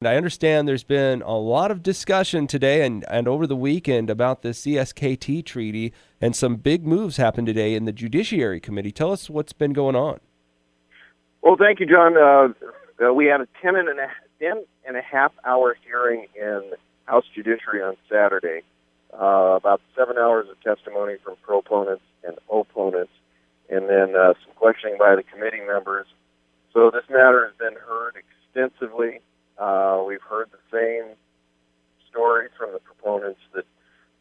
I understand there's been a lot of discussion today and over the weekend about the CSKT treaty, and some big moves happened today in the Judiciary Committee. Tell us what's been going on. Well, thank you, John. We had a 10.5 hour hearing in House Judiciary on Saturday, about 7 hours of testimony from proponents and opponents, and then some questioning by the committee members. So this matter has been heard extensively. We've heard the same stories from the proponents that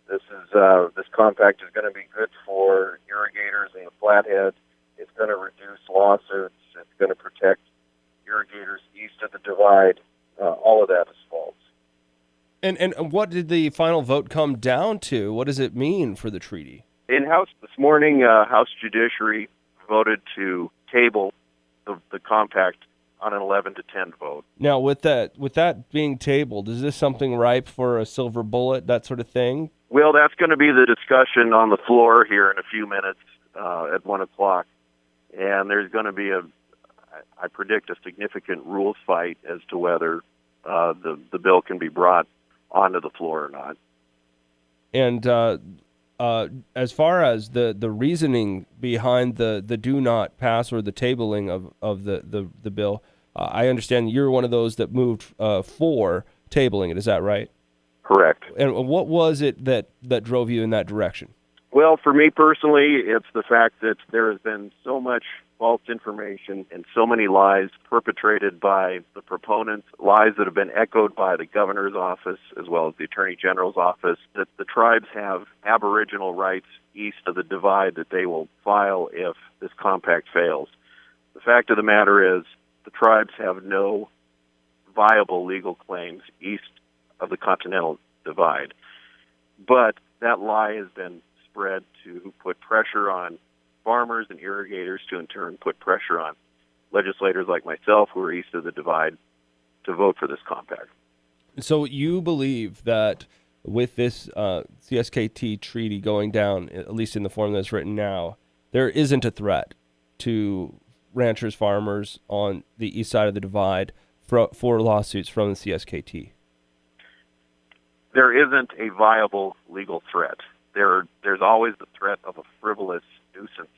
this compact is going to be good for irrigators in the Flathead. It's going to reduce lawsuits. It's going to protect irrigators east of the divide. All of that is false. And what did the final vote come down to? What does it mean for the treaty? In House this morning, House Judiciary voted to table the compact on an 11-10 vote. Now, with that being tabled, is this something ripe for a silver bullet, that sort of thing? Well, that's going to be the discussion on the floor here in a few minutes at 1 o'clock. And there's going to be I predict, a significant rules fight as to whether the bill can be brought onto the floor or not. And as far as the reasoning behind the do not pass or the tabling of the bill, I understand you're one of those that moved for tabling it. Is that right? Correct. And what was it that drove you in that direction? Well, for me personally, it's the fact that there has been so much false information and so many lies perpetrated by the proponents, lies that have been echoed by the governor's office as well as the attorney general's office, that the tribes have aboriginal rights east of the divide that they will file if this compact fails. The fact of the matter is the tribes have no viable legal claims east of the continental divide. But that lie has been spread to put pressure on farmers and irrigators, to in turn put pressure on legislators like myself who are east of the divide to vote for this compact. So you believe that with this CSKT treaty going down, at least in the form that's written now, there isn't a threat to ranchers, farmers on the east side of the divide for lawsuits from the CSKT? There isn't a viable legal threat. There's always the threat of a frivolous nuisance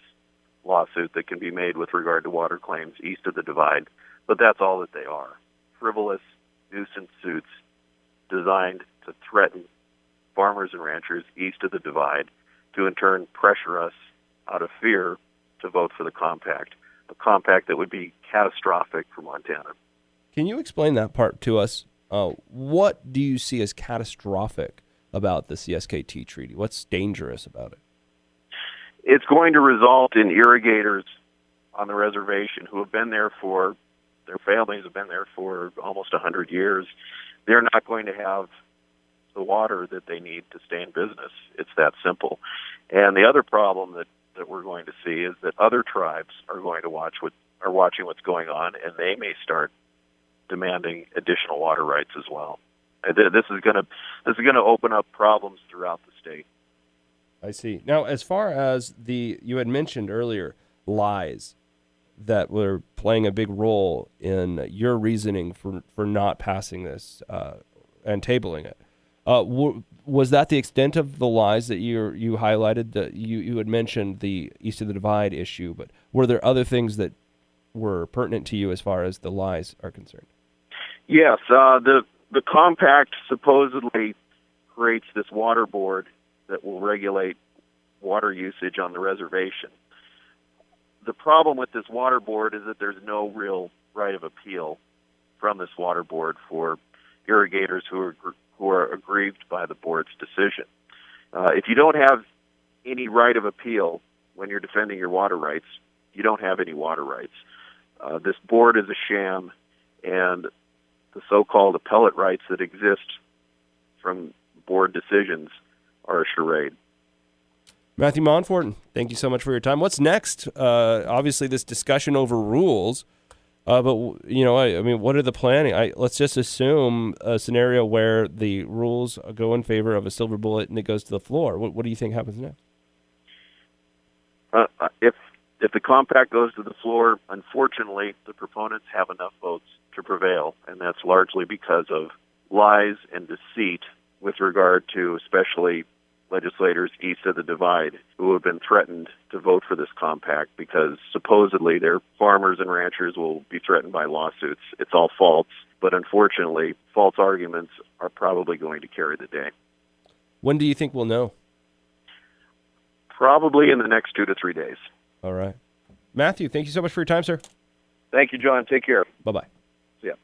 lawsuit that can be made with regard to water claims east of the divide, but that's all that they are. Frivolous nuisance suits designed to threaten farmers and ranchers east of the divide to in turn pressure us out of fear to vote for the compact, a compact that would be catastrophic for Montana. Can you explain that part to us? What do you see as catastrophic about the CSKT treaty? What's dangerous about it? It's going to result in irrigators on the reservation who have been there for, their families have been there for almost 100 years. They're not going to have the water that they need to stay in business. It's that simple. And the other problem that we're going to see is that other tribes are going to watching what's going on, and they may start demanding additional water rights as well. This is going to open up problems throughout the state. I see. Now, as far as you had mentioned earlier, lies that were playing a big role in your reasoning for not passing this and tabling it. Was that the extent of the lies that you highlighted? That you had mentioned the East of the Divide issue, but were there other things that were pertinent to you as far as the lies are concerned? Yes, the compact supposedly creates this water board that will regulate water usage on the reservation. The problem with this water board is that there's no real right of appeal from this water board for irrigators who are aggrieved by the board's decision. If you don't have any right of appeal when you're defending your water rights, you don't have any water rights. This board is a sham, and the so-called appellate rights that exist from board decisions are a charade. Matthew Monforton, thank you so much for your time. What's next? Obviously, this discussion over rules, but I mean, what are the planning? Let's just assume a scenario where the rules go in favor of a silver bullet and it goes to the floor. What do you think happens next? If the compact goes to the floor, unfortunately, the proponents have enough votes to prevail, and that's largely because of lies and deceit with regard to especially legislators east of the divide who have been threatened to vote for this compact because supposedly their farmers and ranchers will be threatened by lawsuits. It's all false, but unfortunately, false arguments are probably going to carry the day. When do you think we'll know? Probably in the next 2 to 3 days. All right. Matthew, thank you so much for your time, sir. Thank you, John. Take care. Bye-bye. See ya.